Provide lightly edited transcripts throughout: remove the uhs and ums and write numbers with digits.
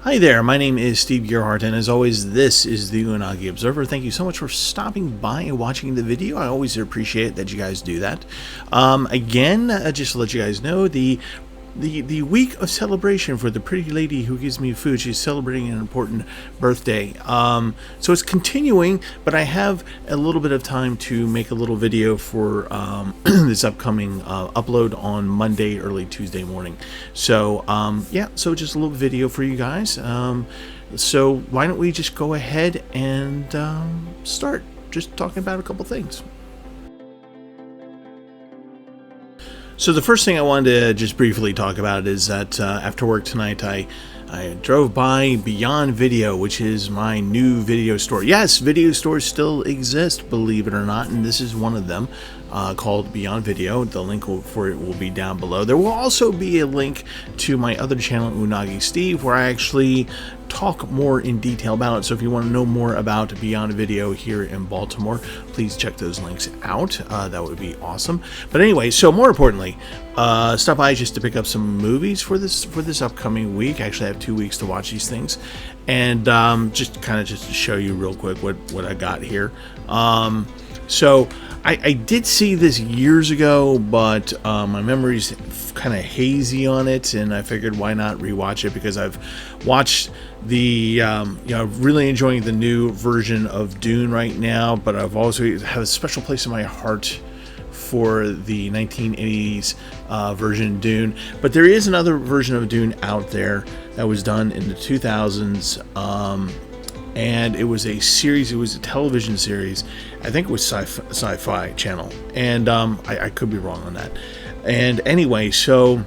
Hi there, my name is Steve Gerhardt, and as always, this is the Unagi Observer. Thank you so much for stopping by and watching the video. I always appreciate that you guys do that. Again, just to let you guys know, the week of celebration for the pretty lady who gives me food, she's celebrating an important birthday. So it's continuing, but I have a little bit of time to make a little video for this upcoming upload on Monday, early Tuesday morning. So yeah, so just a little video for you guys. So why don't we just go ahead and start just talking about a couple things. So the first thing I wanted to just briefly talk about is that after work tonight, I drove by Beyond Video, which is my new video store. Yes, video stores still exist, believe it or not, and this is one of them, called Beyond Video. The link for it will be down below. There will also be a link to my other channel, Unagi Steve, where I actually talk more in detail about it. So if you want to know more about Beyond Video here in Baltimore, please check those links out. That would be awesome. But anyway, so more importantly, stop by just to pick up some movies for this upcoming week. Actually, I have 2 weeks to watch these things, and just to show you real quick what I got here. So I did see this years ago, but my memory's kind of hazy on it, and I figured why not rewatch it, because I've watched the really enjoying the new version of Dune right now, but I've also have a special place in my heart for the 1980s version of Dune. But there is another version of Dune out there that was done in the 2000s, and it was a series. It was a television series. I think it was Sci-Fi Channel, and I could be wrong on that. And anyway, so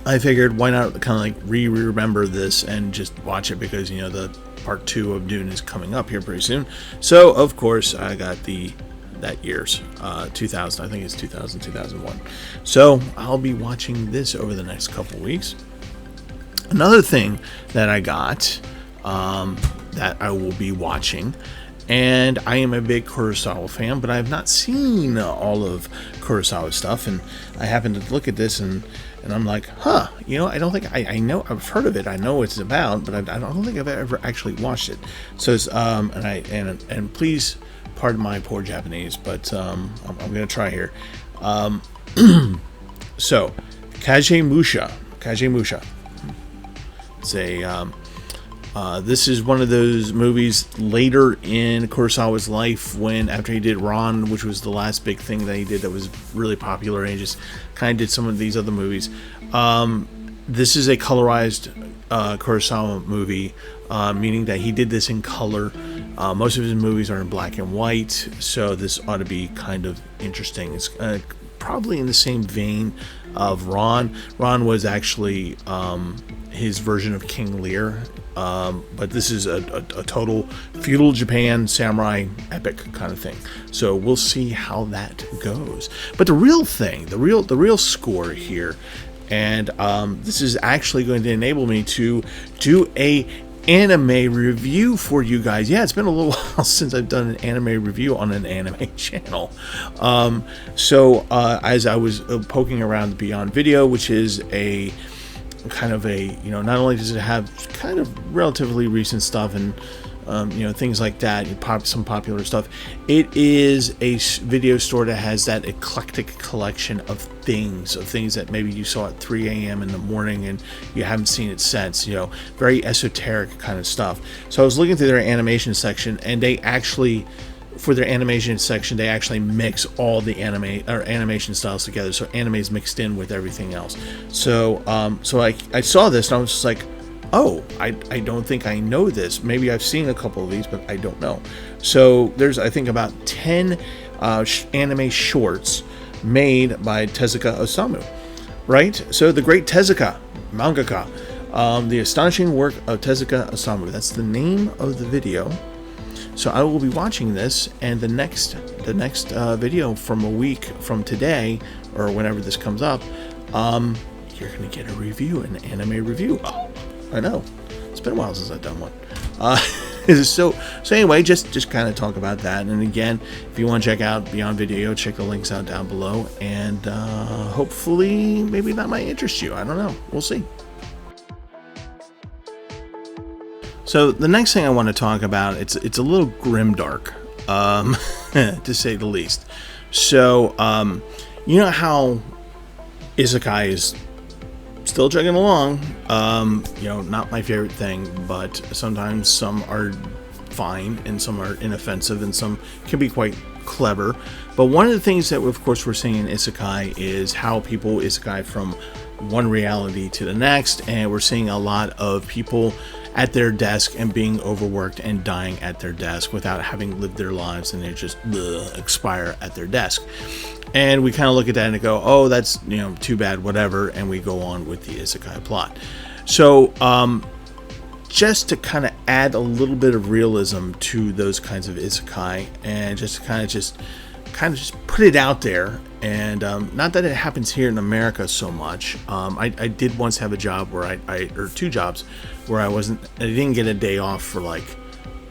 I figured why not kind of like remember this and just watch it, because the part 2 of Dune is coming up here pretty soon. So of course I got that year's 2000. I think it's 2001. So I'll be watching this over the next couple weeks. Another thing that I got that I will be watching, and I am a big Kurosawa fan, but I have not seen all of Kurosawa stuff, and I happened to look at this and I'm like, I don't think I know. I've heard of it. I know what it's about, but I don't think I've ever actually watched it. So it's and please pardon my poor Japanese, but I'm gonna try here. So Kagemusha. It's a this is one of those movies later in Kurosawa's life, when after he did Ran, which was the last big thing that he did that was really popular, and he just kind of did some of these other movies. This is a colorized Kurosawa movie, meaning that he did this in color. Most of his movies are in black and white, so this ought to be kind of interesting. It's probably in the same vein of Ran. Ran was actually his version of King Lear, but this is a total feudal Japan samurai epic kind of thing. So we'll see how that goes. But the real thing, the real score here, and this is actually going to enable me to do a anime review for you guys. Yeah, it's been a little while since I've done an anime review on an anime channel. So as I was poking around Beyond Video, which is a kind of a, not only does it have kind of relatively recent stuff and things like that, some popular stuff, it is a video store that has that eclectic collection of things that maybe you saw at 3 a.m. in the morning and you haven't seen it since, very esoteric kind of stuff. So I was looking through their animation section, and they actually, for their animation section, they actually mix all the animation styles together. So anime is mixed in with everything else. So I saw this and I was just like, oh, I don't think I know this. Maybe I've seen a couple of these, but I don't know. So there's, I think, about 10 anime shorts made by Tezuka Osamu, right? So the great Tezuka, mangaka, the astonishing work of Tezuka Osamu. That's the name of the video. So I will be watching this, and the next video from a week from today, or whenever this comes up, you're gonna get a review, an anime review. Oh, I know, it's been a while since I've done one. So anyway, just kind of talk about that. And again, if you want to check out Beyond Video, check the links out down below, and hopefully maybe that might interest you. I don't know, we'll see. So the next thing I want to talk about, it's a little grimdark, to say the least. So, you know how isekai is still chugging along. Not my favorite thing, but sometimes some are fine and some are inoffensive and some can be quite clever. But one of the things that, of course, we're seeing in isekai is how people isekai from one reality to the next, and we're seeing a lot of people at their desk and being overworked and dying at their desk without having lived their lives, and they just expire at their desk. And we kind of look at that and go, oh, that's too bad, whatever, and we go on with the isekai plot. So just to kind of add a little bit of realism to those kinds of isekai, and just to kind of just put it out there. And not that it happens here in America so much. I did once have a job where or two jobs where I didn't get a day off for like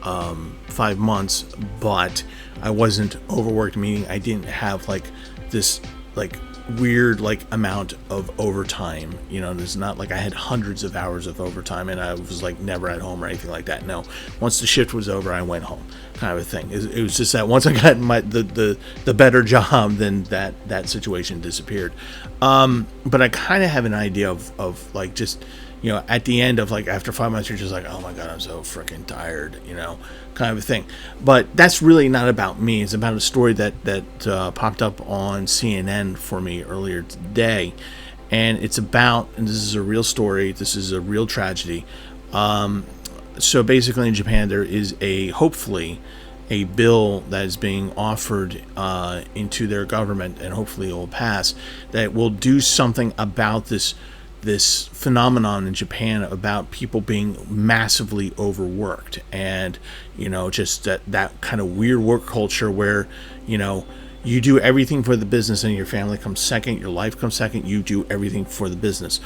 5 months, but I wasn't overworked, meaning I didn't have like this like weird like amount of overtime. It's not like I had hundreds of hours of overtime and I was like never at home or anything like that. No, once the shift was over, I went home, kind of a thing. It was just that once I got the better job, then that situation disappeared. But I kind of have an idea of like just at the end of like after 5 months, you're just like, oh my god, I'm so freaking tired, kind of a thing. But that's really not about me. It's about a story that popped up on CNN for me earlier today, and it's about, and this is a real story, this is a real tragedy. So basically in Japan there is hopefully a bill that is being offered into their government, and hopefully it will pass, that will do something about this phenomenon in Japan about people being massively overworked, and just that kind of weird work culture where you do everything for the business and your family comes second, your life comes second, you do everything for the business.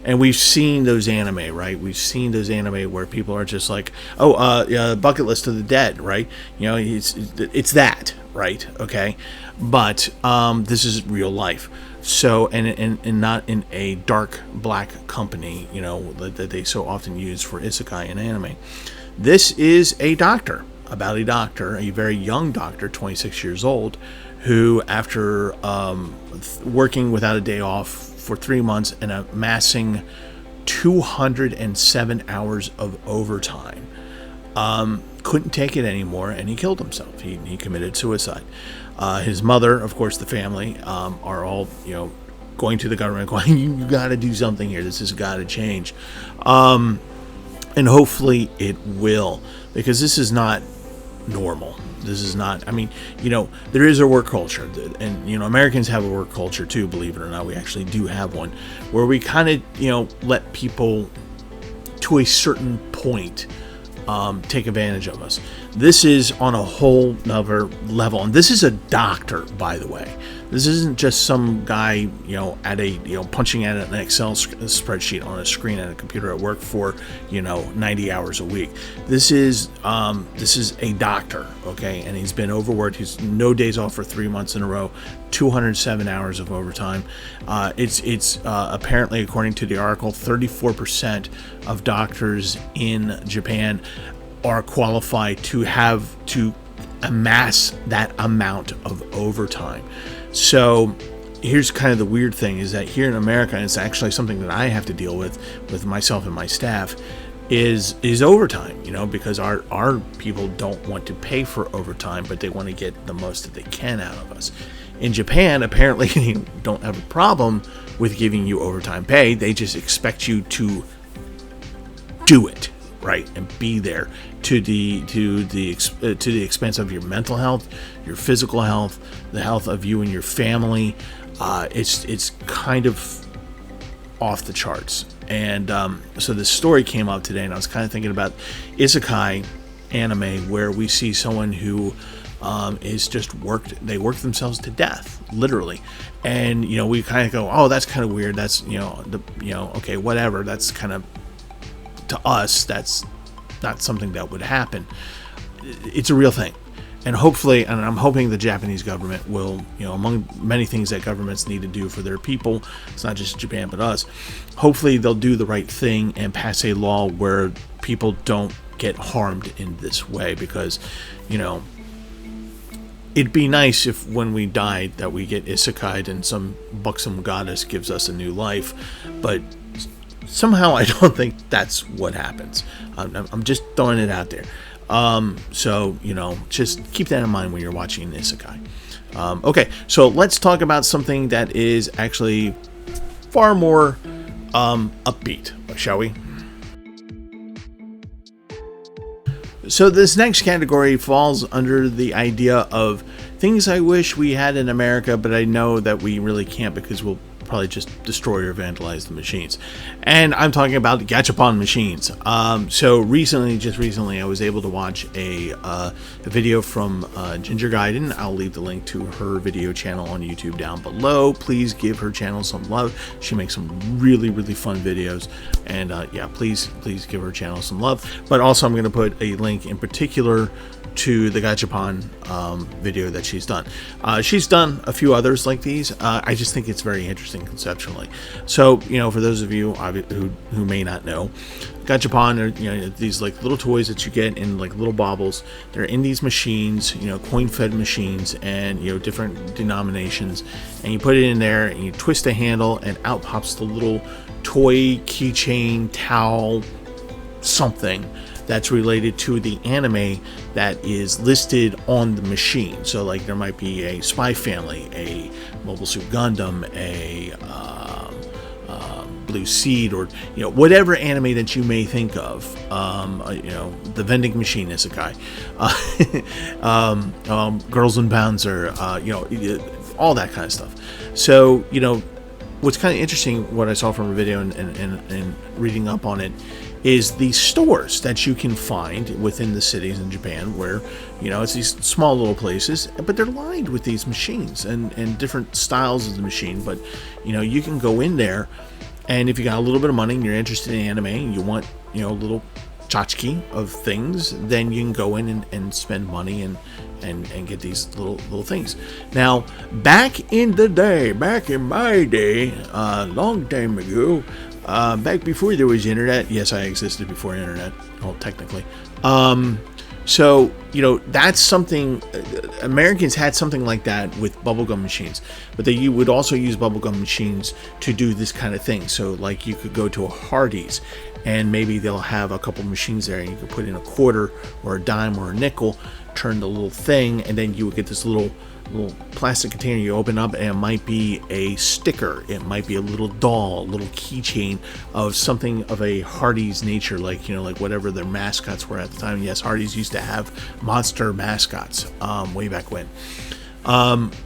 And we've seen those anime, right? We've seen those anime where people are just like, bucket list of the dead, right? It's that, right? Okay, but this is real life. So, and not in a dark black company, that they so often use for isekai and anime. This is about a doctor, a very young doctor, 26 years old, who after working without a day off for 3 months and amassing 207 hours of overtime, couldn't take it anymore, and he killed himself. He committed suicide. His mother, of course, the family, are all, going to the government, going, you got to do something here. This has got to change. And hopefully it will, because this is not normal. This is not, there is a work culture, and, Americans have a work culture too, believe it or not. We actually do have one, where we kind of, let people to a certain point take advantage of us. This is on a whole nother level, and this is a doctor, by the way. This isn't just some guy, at a, punching at an Excel spreadsheet on a screen at a computer at work for, 90 hours a week. This is a doctor, okay, and he's been overworked. He's no days off for 3 months in a row, 207 hours of overtime. It's apparently, according to the article, 34% of doctors in Japan are qualified to amass that amount of overtime. So here's kind of the weird thing, is that here in America, and it's actually something that I have to deal with myself and my staff, is overtime, because our people don't want to pay for overtime, but they want to get the most that they can out of us. In Japan, apparently, they don't have a problem with giving you overtime pay. They just expect you to do it, right, and be there to the expense of your mental health, your physical health, the health of you and your family. It's kind of off the charts. And so this story came up today, and I was kind of thinking about isekai anime, where we see someone who is just they work themselves to death, literally. And we kind of go, oh, that's kind of weird. That's okay, whatever. That's kind of, to us, that's not something that would happen. It's a real thing. And hopefully, and I'm hoping the Japanese government will, among many things that governments need to do for their people, it's not just Japan but us, hopefully they'll do the right thing and pass a law where people don't get harmed in this way, because, you know, it'd be nice if when we died that we get isekai'd and some buxom goddess gives us a new life, but somehow I don't think that's what happens. I'm just throwing it out there. So, you know, just keep that in mind when you're watching an isekai. Okay, so let's talk about something that is actually far more upbeat, shall we? So this next category falls under the idea of things I wish we had in America, but I know that we really can't because we'll probably just destroy or vandalize the machines. And I'm talking about gachapon machines. So just recently, I was able to watch a video from Ginger Gaiden. I'll leave the link to her video channel on YouTube down below. Please give her channel some love. She makes some really, really fun videos. And yeah, please give her channel some love. But also, I'm going to put a link in particular to the gachapon video that she's done. She's done a few others like these. I just think it's very interesting conceptually. So, you know, for those of you who may not know, gachapon are, you know, these like little toys that you get in like little baubles. They're in these machines, you know, coin-fed machines, and, you know, different denominations. And you put it in there and you twist the handle and out pops the little toy keychain, towel, something that's related to the anime that is listed on the machine. So like there might be a Spy Family, a Mobile Suit Gundam, a Blue Seed, or, you know, whatever anime that you may think of. You know, the vending machine isekai, Girls and Bouncer, you know, all that kind of stuff. So, you know, what's kind of interesting, what I saw from a video and reading up on it, is these stores that you can find within the cities in Japan where, you know, it's these small little places, but they're lined with these machines and different styles of the machine. But, you know, you can go in there, and if you got a little bit of money and you're interested in anime and you want, you know, a little tchotchke of things, then you can go in and spend money and get these little things. Now, back in my day, long time ago, back before there was internet. Yes, I existed before internet. Well, technically. So, you know, that's something, Americans had something like that with bubblegum machines, but you would also use bubblegum machines to do this kind of thing. So like you could go to a Hardee's and maybe they'll have a couple machines there, and you could put in a quarter or a dime or a nickel, turn the little thing, and then you would get this little plastic container you open up, and it might be a sticker, it might be a little doll, a little keychain of something of a Hardee's nature, like, you know, like whatever their mascots were at the time. Yes, Hardee's used to have monster mascots way back when.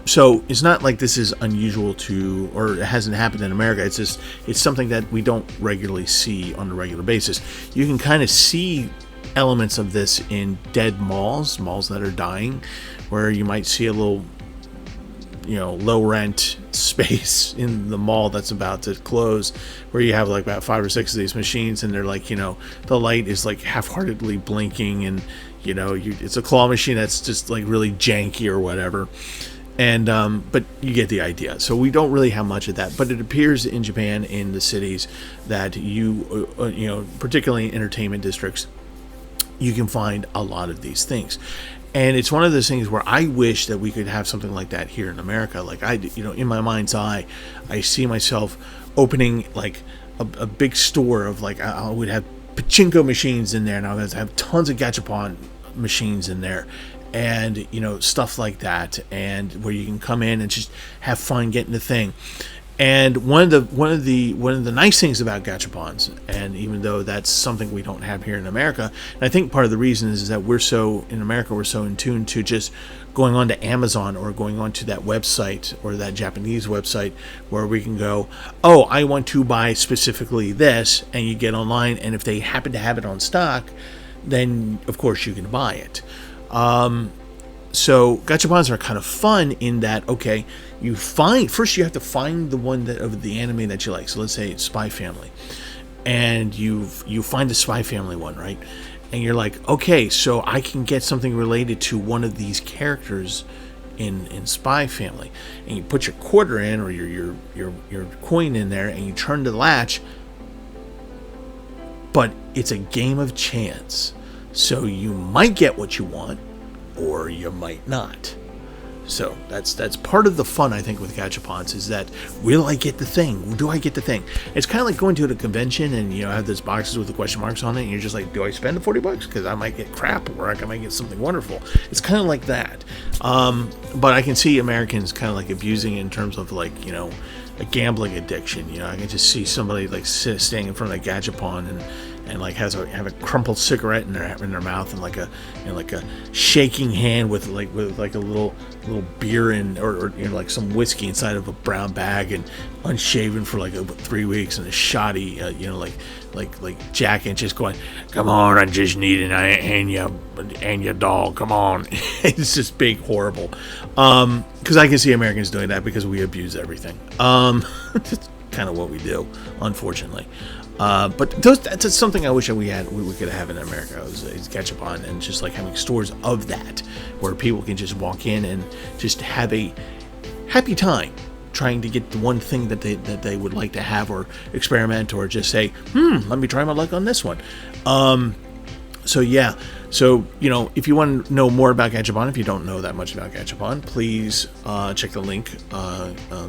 So it's not like this is unusual to, or it hasn't happened in America. It's just, it's something that we don't regularly see on a regular basis. You can kind of see elements of this in dead malls that are dying, where you might see a little, you know, low rent space in the mall that's about to close, where you have like about 5 or 6 of these machines, and they're like, you know, the light is like half-heartedly blinking, and, you know, it's a claw machine that's just like really janky or whatever. And but you get the idea. So we don't really have much of that, but it appears in Japan, in the cities, that you know, particularly in entertainment districts, you can find a lot of these things. And it's one of those things where I wish that we could have something like that here in America. Like, you know, in my mind's eye, I see myself opening like a big store of like, I would have pachinko machines in there, and I would have tons of gachapon machines in there, and, you know, stuff like that, and where you can come in and just have fun getting the thing. And one of the nice things about gachapons, and even though that's something we don't have here in America, and I think part of the reason is that we're so in tune to just going on to Amazon or going on to that website or that Japanese website where we can go, oh, I want to buy specifically this, and you get online, and if they happen to have it on stock, then of course you can buy it. So gachapons are kind of fun in that, okay, you have to find the one of the anime that you like. So let's say it's Spy Family, and you find the Spy Family one, right? And you're like, okay, so I can get something related to one of these characters in Spy Family, and you put your quarter in, or your coin in there, and you turn the latch. But it's a game of chance So you might get what you want, or you might not. So that's part of the fun, I think, with gachapons, is that, will I get the thing? Do I get the thing? It's kind of like going to a convention and, you know, have those boxes with the question marks on it, and you're just like, do I spend the $40? Because I might get crap, or I might get something wonderful. It's kind of like that. But I can see Americans kind of like abusing it in terms of, like, you know, a gambling addiction. You know, I can just see somebody like standing in front of a gachapon and like have a crumpled cigarette in their mouth, and like a, you know, like a shaking hand with a little beer or you know, like some whiskey inside of a brown bag, and unshaven for like 3 weeks, and a shoddy you know, like jacket, just going, come on, I just need an Anya doll, come on. It's just big, horrible. Because I can see Americans doing that because we abuse everything. It's kind of what we do, unfortunately. But that's something I wish we could have in America, is gachapon, and just like having stores of that, where people can just walk in and just have a happy time trying to get the one thing that they would like to have, or experiment, or just say, let me try my luck on this one. So yeah, so, you know, if you want to know more about gachapon, if you don't know that much about gachapon, please check the link,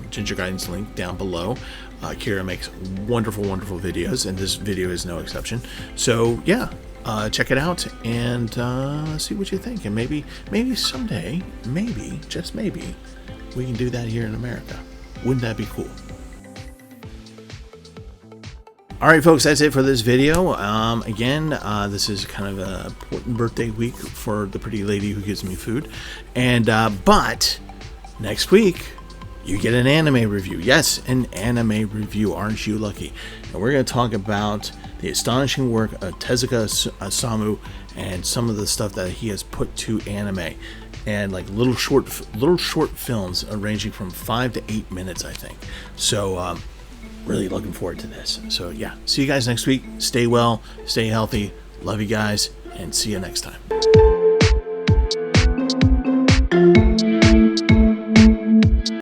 Ginger Gaiden's link down below. Kira makes wonderful videos, and this video is no exception. So yeah, check it out and see what you think, and maybe someday, just maybe, we can do that here in America. Wouldn't that be cool? Alright folks, that's it for this video. Again, this is kind of an important birthday week for the pretty lady who gives me food. And but next week, you get an anime review. Yes, an anime review. Aren't you lucky? And we're going to talk about the astonishing work of Tezuka Osamu, and some of the stuff that he has put to anime. And like little short films ranging from 5 to 8 minutes, I think. So really looking forward to this. So yeah, see you guys next week. Stay well, stay healthy. Love you guys, and see you next time.